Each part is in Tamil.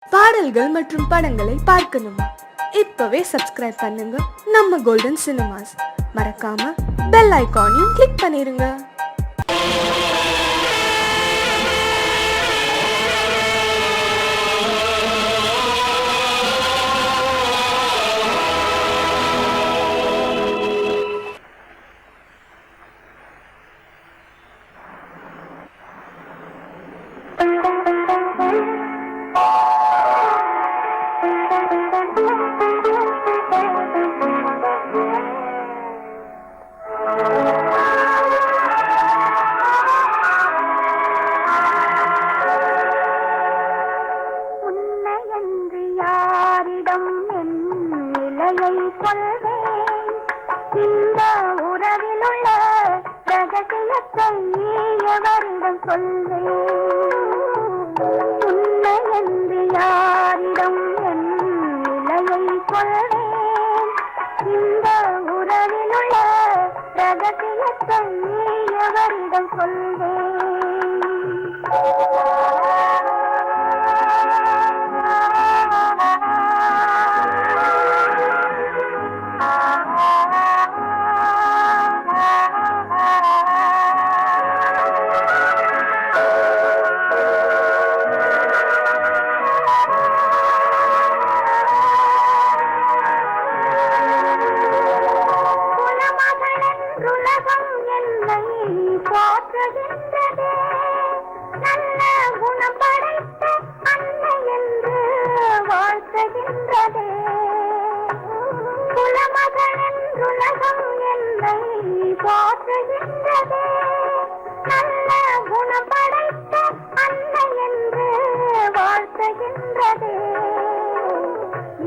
பாடல்கள் மற்றும் படங்களை பார்க்கணுமா? இப்பவே சப்ஸ்கிரைப் பண்ணுங்க நம்ம கோல்டன் சினிமாஸ். மறக்காம பெல் ஐகானையும் கிளிக் பண்ணிருங்க.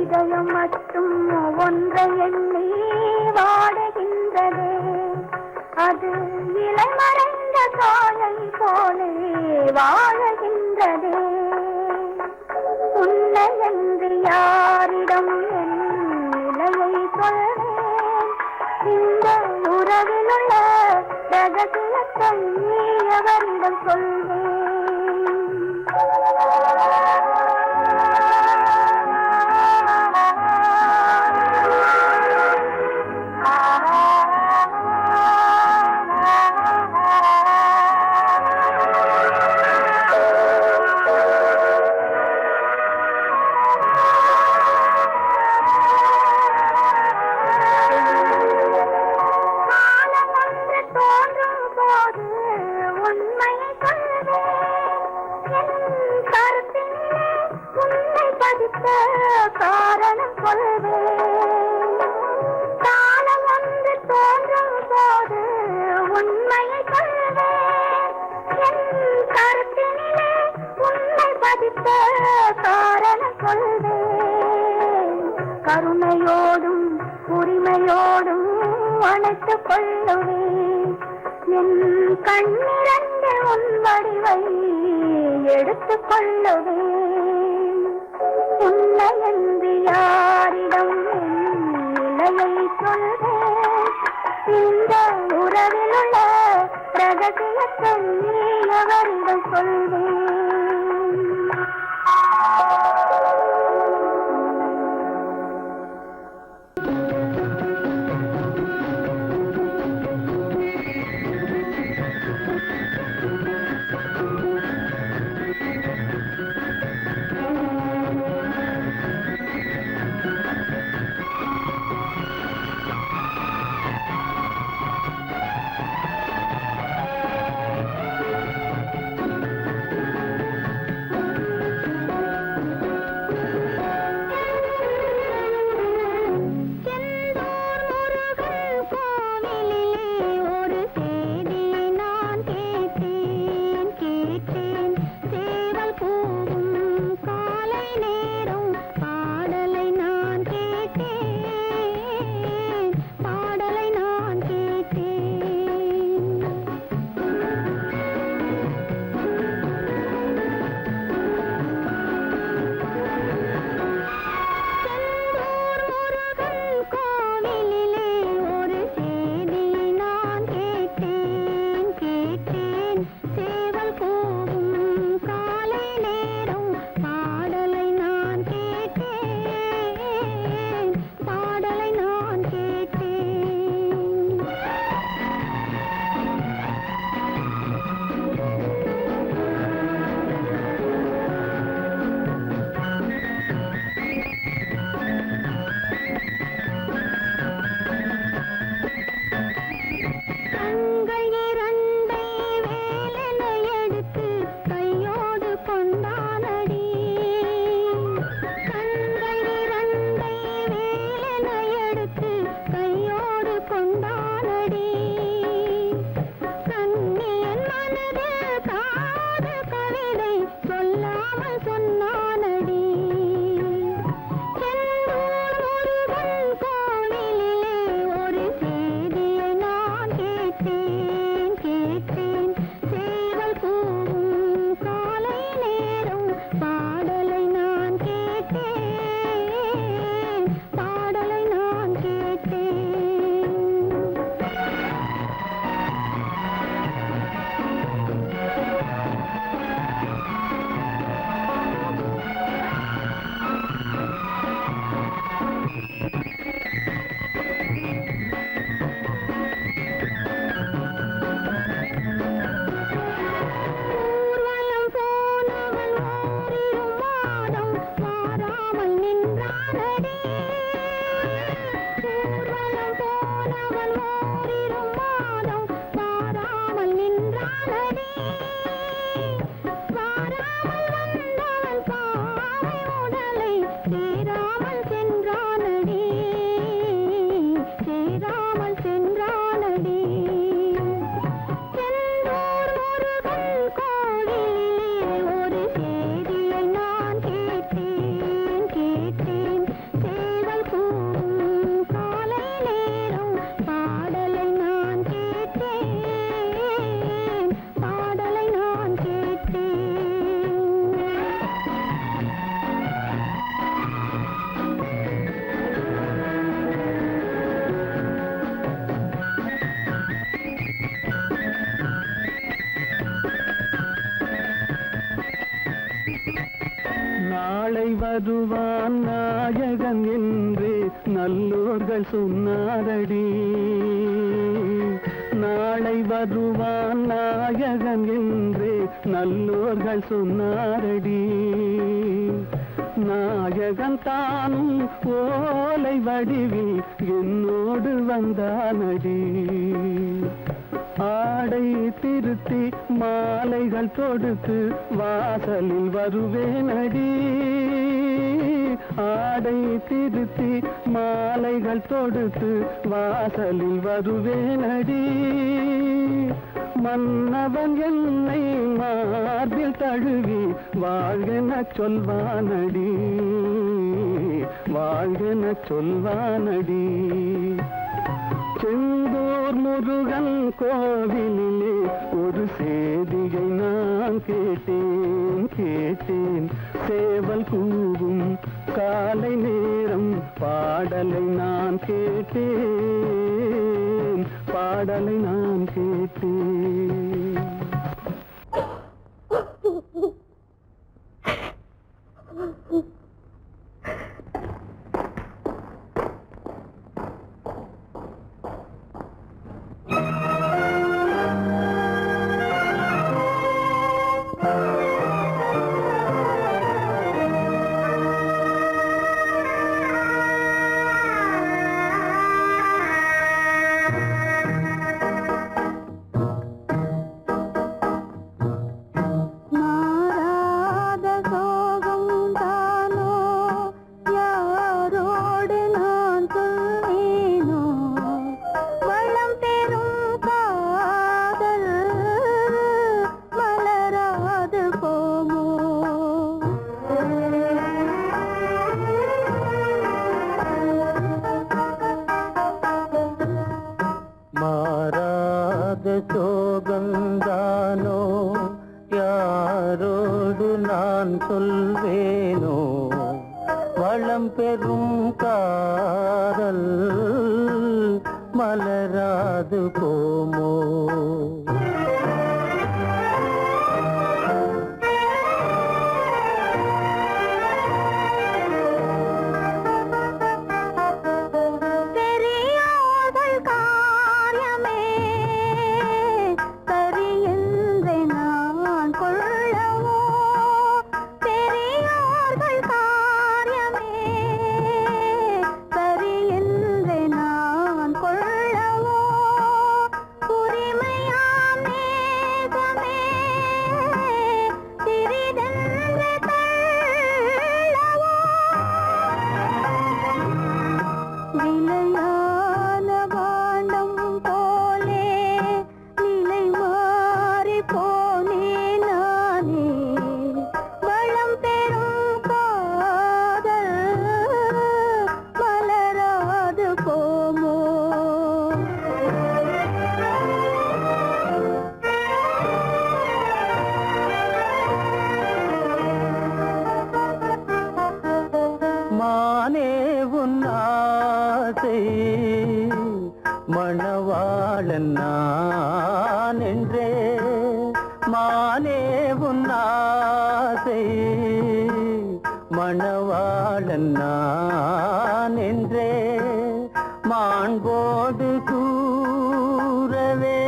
இதயம் மட்டும் ஒன்றை எண்ணி வாடுகின்றதே, அது இளமறைந்த காலை போலே வாழுகின்றதே. உன்னை என்று யாரிடம் என் நிலையை சொல்வேன்? இந்த உறவில் உள்ள ரகசியத்தை எவரிடம் சொல்வேன்? காரணம் சொல்வேன். காலம் ஒன்று தோன்றும் போது உண்மையை சொல்வேன். என் கருத்தினிலே உண்மை பதித்த காரணம் சொல்வேன். கருணையோடும் உரிமையோடும் அணைத்துக் கொள்ளுவேன். என் கண்ணிரண்டு உன் வடிவை எடுத்துக் கொள்ளுவேன். உன்னை என்று யாரிடம் நிலையை சொல்வேன்? இந்த உறவில் உள்ள ரகசியத்தை எவரிடம் சொல்வேன்? நாளை வருவான் நாயகன் என்று நல்லோர்கள் சொன்னாரடி. நாளை வருவான் நாயகன் என்று நல்லோர்கள் சொன்னாரடி. நாயகன் தானும் ஓலை வடிவில் என்னோடு வந்தானடி. ஆடை திருத்தி மாலைகள் தொடுத்து வாசலில் வருவேனடி. ஆடை திருத்தி மாலைகள் தொடுத்து வாசலில் வருவேனடி. மன்னவன் என்னை மார்பில் தழுவி வாழ்கென சொல்வானடி. வாழ்கென சொல்வானடி. செந்தூர் முருகன் கோவிலிலே ஒரு சேதியை நான் கேட்டேன். சேவல் கூவும் காலை நேரம் பாடலை நான் கேட்டேன். பாடலை நான் கேட்டேன். சோகந்தானோ யாரோடு நான் சொல்வேனோ. வளம் பெறும் காதல் மலராது போமோ. மணவாளன் நான் என்றே மானே உன் ஆசை. மணவாளன் நான் என்றே மாண்போடு கூறவே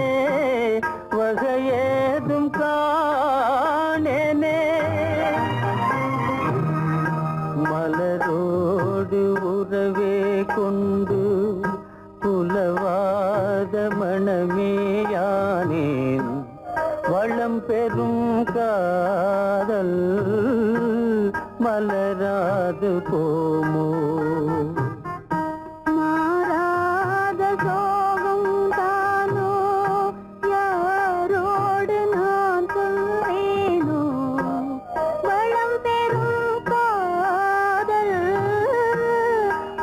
வகையேதும் காணேனே. மலரோடு உறவே கொண்டு புலவாத மணமேயானேன். வளம் பெறும் காதல் மலராது போமோ. மாறாத சோகம் தானோ யாரோடு நான் சொல்வேனோ. வளம் பெறும் காதல்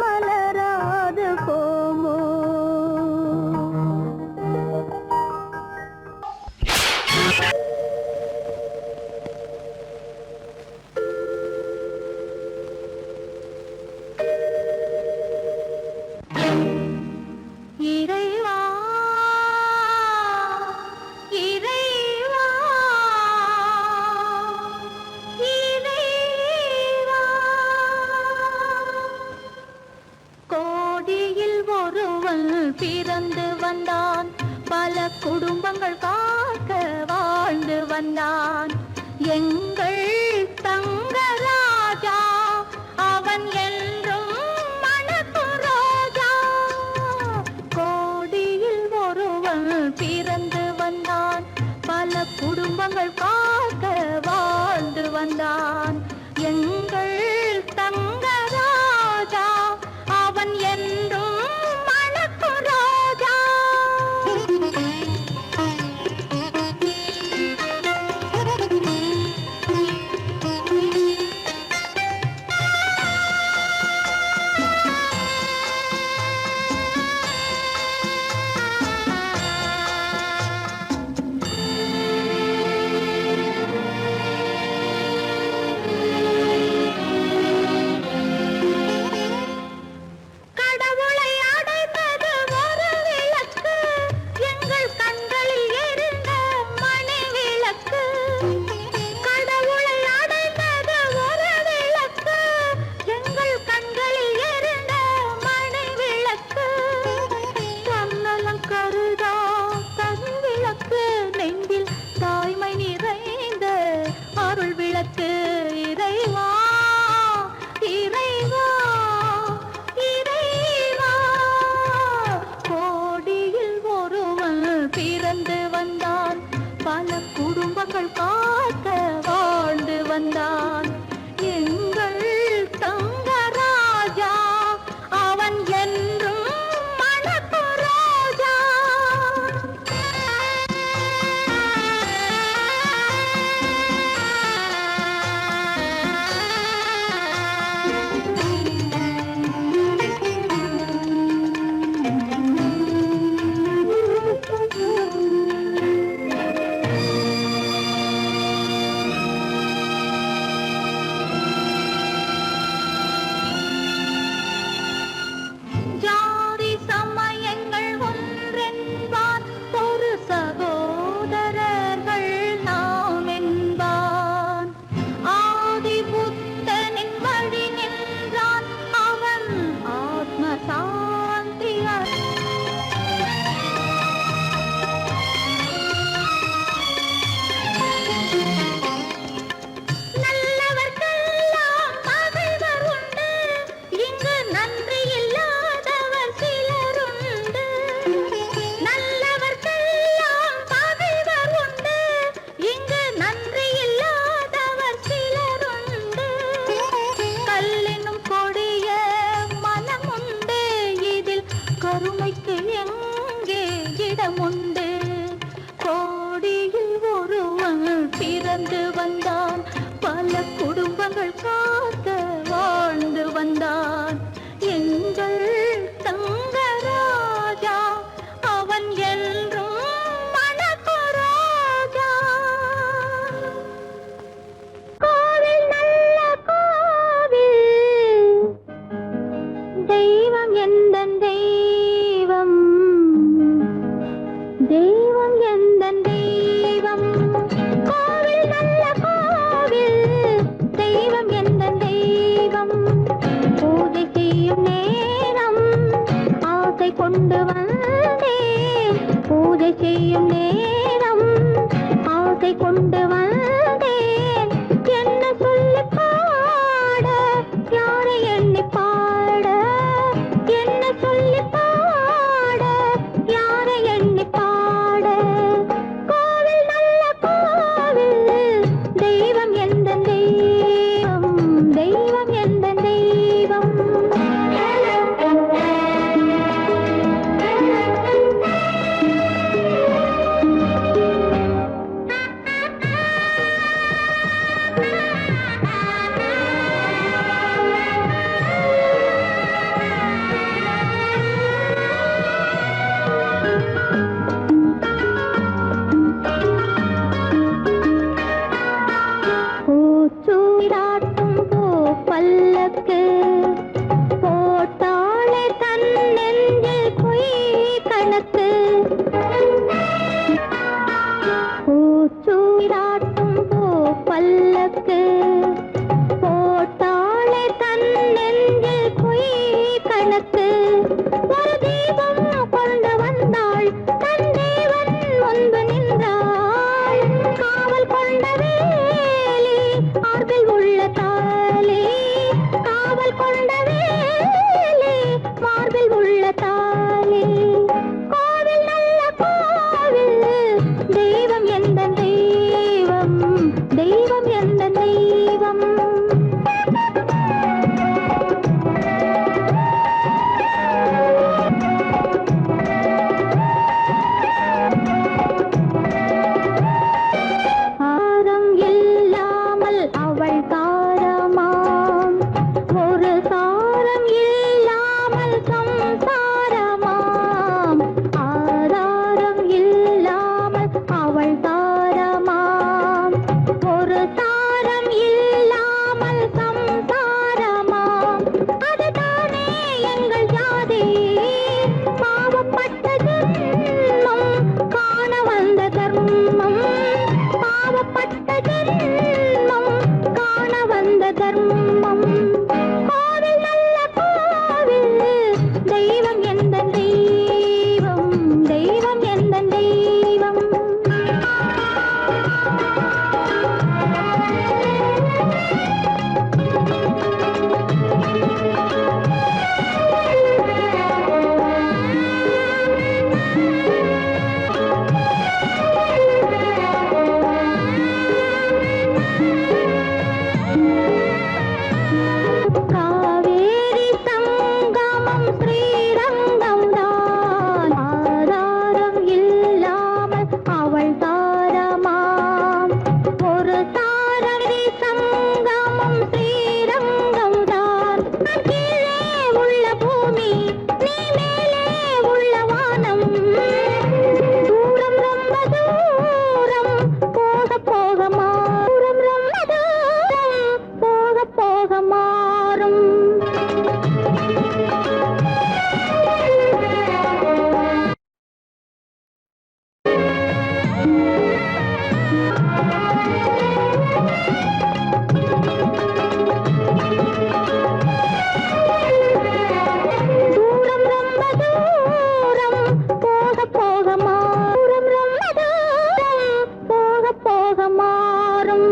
மலராது போமோ. பிறந்து வந்தான். பல குடும்பங்கள் காக்க வாழ்ந்து வந்தான். எங்கள் தங்கராஜா அவன் என்றும் மணக்கு ரோஜா. கோடியில் ஒருவன் பிறந்து வந்தான். பல குடும்பங்கள் காக்க வாழ்ந்து வந்தான். எங்கள் தங்கராஜா அவன் என்றும் மணக்கு ரோஜா. கடவுளை அடைந்தது ஒரு விளக்கு, எங்கள் கண்களில் எரிந்த மணி விளக்கு. கடவுளை அடைந்தது ஒரு விளக்கு, எங்கள் கண்களில் எரிந்த மணி விளக்கு. தன்னலம் கருதா தன் விளக்கு, நெஞ்சில் தாய்மை நிறைந்த அருள் விளக்கு. இறைவா இறைவா இறைவா. கோடியில் ஒருவன் பிறந்து வந்தான். பல குடும்பங்கள் காக்க வாழ்ந்து வந்தான். எங்கள் தங்கராஜா அவன் என்றும் மணக்கு ரோஜா. ஜாதி சமயங்கள் ஒன்றென்பான், ஒரு சகோதரர்கள் நாம் என்பான். ஆதி புத்தனின் வழி நின்றான், அவன் ஆத்ம சாந்தி நல்லவர்க்கெல்லாம் பகைவர் உண்டு, இங்கு நன்றி இல்லாதவர் சிலருண்டு. நல்லவர்க்கெல்லாம் பகைவர் உண்டு, இங்கு நன்றி இல்லாதவர் சிலருண்டு. கல்லினும் கொடிய மனமுண்டு, இதில் கருணைக்கு எங்கே இடமுண்டு. கோடியில் ஒருவன் பிறந்து வந்தான். பல குடும்பங்கள் காக்க வாழ்ந்து வந்தான். எங்கள் தங்கராஜா அவன் என்றும் மணக்கு ரோஜா. கோவில் நல்ல கோவில், தெய்வம் எந்தன் தெய்வம், தெய்வம் எந்தன் தெய்வம். கோவில் நல்ல கோவில், தெய்வம் எந்தன் தெய்வம். பூஜை செய்யும் நேரம் ஆசை கொண்டு வந்தேன். பூஜை செய்யும் நேரம் ஆசை கொண்டு வந்தேன். என்ன சொல்லி பாட, யாரை எண்ணி பாட, என்ன சொல்லி பாட, யாரை எண்ணி பாட. கோவில் நல்ல கோவில், தெய்வம் எந்தன் தெய்வம், தெய்வம் எந்தன் தெய்வம். பூச்சூடாட்டும் பூ பல்லக்கு, போட்டாளே தன் நெஞ்சில் பொய் கணக்கு. பூச்சூடாட்டும் பூ பல்லக்கு, போட்டாளே தன் நெஞ்சில் பொய் கணக்கு. ஒரு தீபம் கொண்டு மாறும். தூரம் ரொம்ப தூரம் போக போக மாறும். ரொம்ப தூரம் போக போக மாறும்.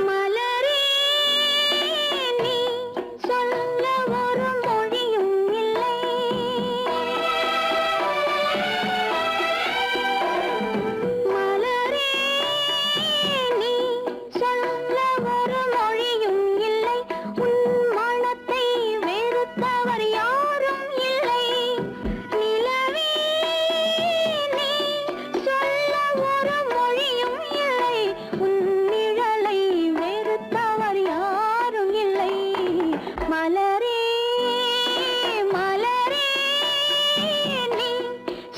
மலரே நீ சொல்ல ஒரு மொழியும் இல்லை. மலரே நீ சொல்ல ஒரு மொழியும் இல்லை. உன் மனத்தை வெறுத்தவர் யாரும் இல்லை. நிலவே நீ சொல்ல ஒரு மொழியும் இல்லை. உன் நிழலை வெறுத்தவர் யாரும் இல்லை. மலரே மலரே நீ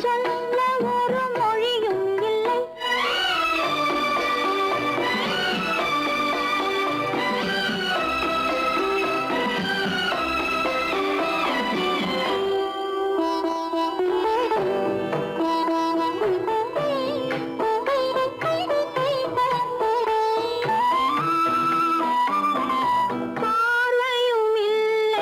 சொல்ல ஒரு மொழியும் இல்லை. பார்வையும் இல்லை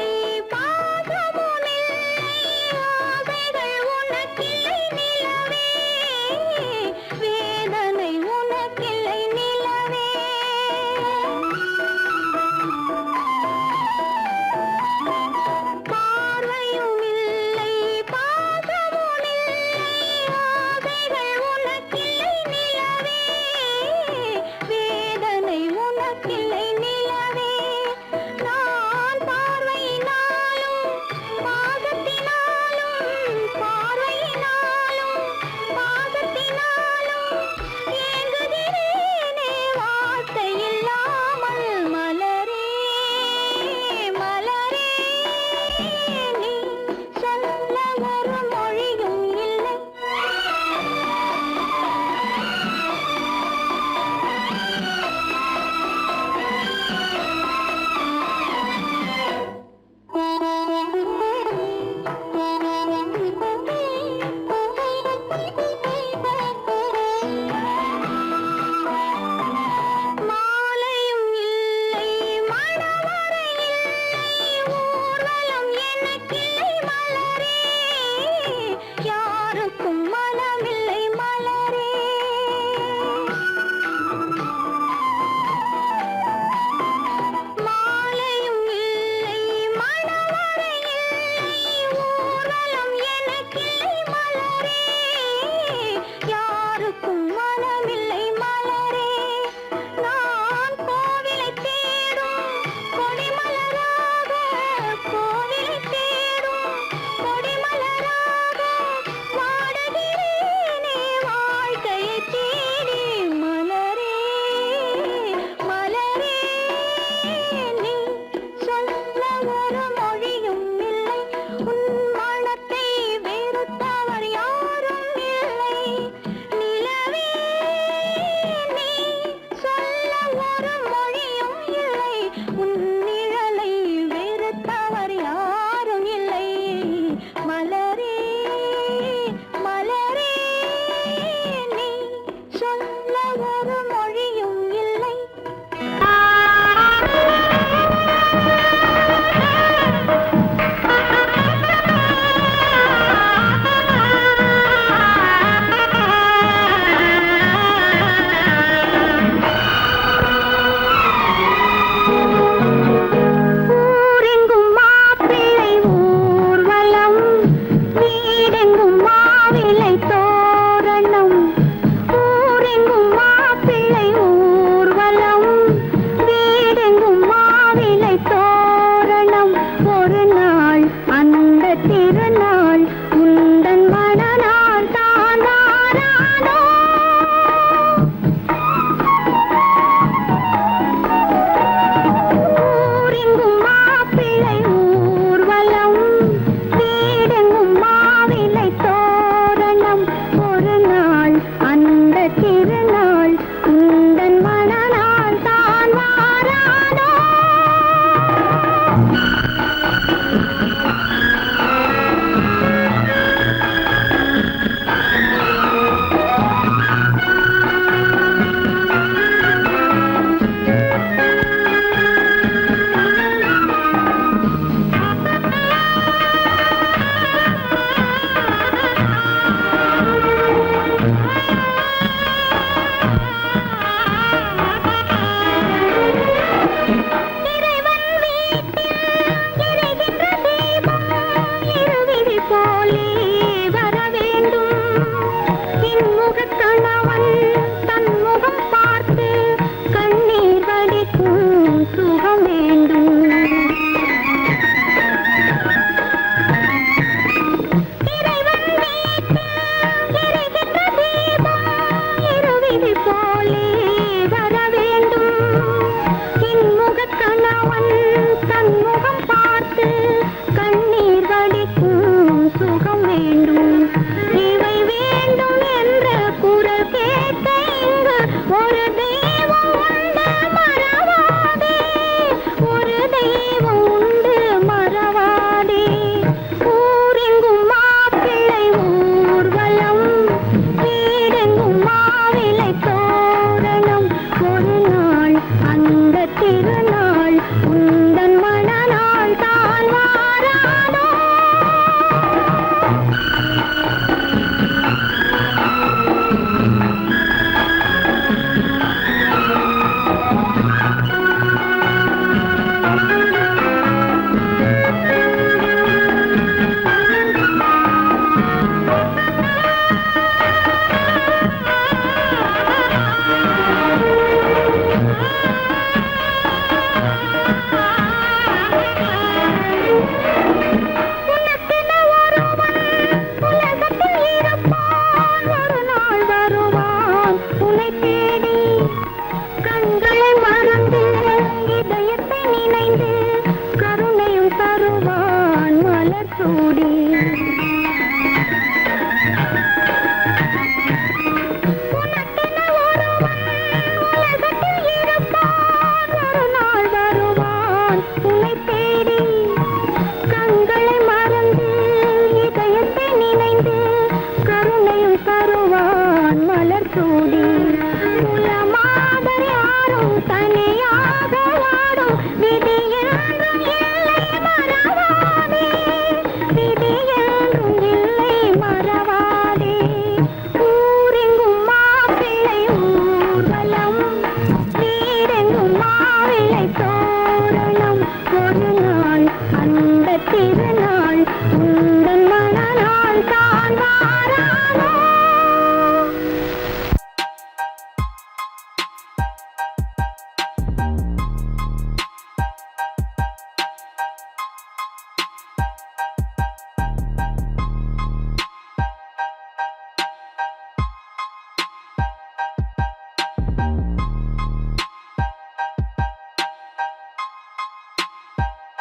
சூடி